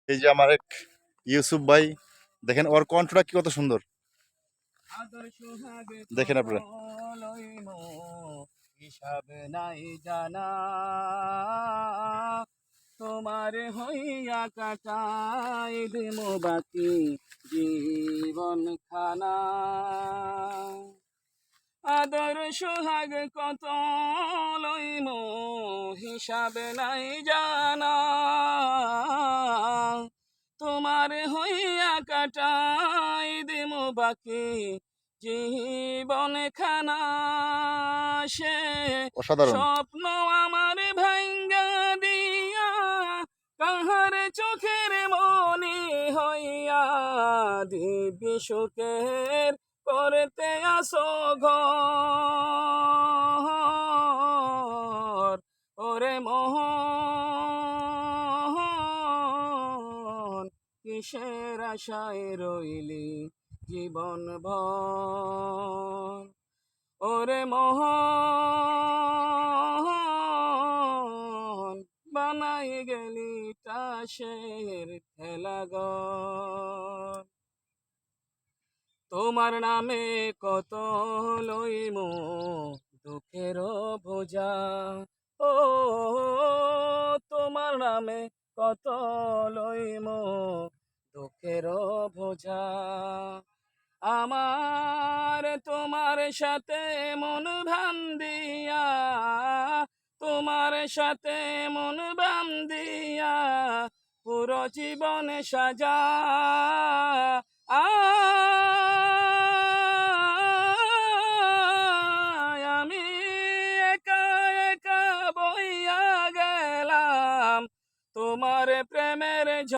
এই যে আমার এক ইউসুফ ভাই, দেখেন ওর কণ্ঠটা কি কত সুন্দর। আদর সোহাগে দেখেন কত আপনারা। লইব হিসাব নাই জানা, তোমার হইয়া কাটাই দিম বাকি জীবন খানা। আদর সোহাগ কত লইম হিসাব নাই জানা, তোমার হইয়া কাটাই দিম বাকি জীবন খানা। সে অসাধারণ। স্বপ্ন আমার ভাঙ্গা দিয়া কাহার চোখের মনি হইয়া দিব্য সুখের করতে আসো ঘর। ওরে মোহন কিসের আশায় রইলি জীবন ভর। ওরে মোহন বানাই গেলি তাসের খেলাঘর। তোমার নামে কত লইম দুঃখের বোঝা, ও তোমার নামে কত লইম দুঃখের বোঝা। আমার তোমার সাথে মন ভান্দিয়া, তোমার সাথে মন বান্দিয়া পুরো জীবনে সাজা।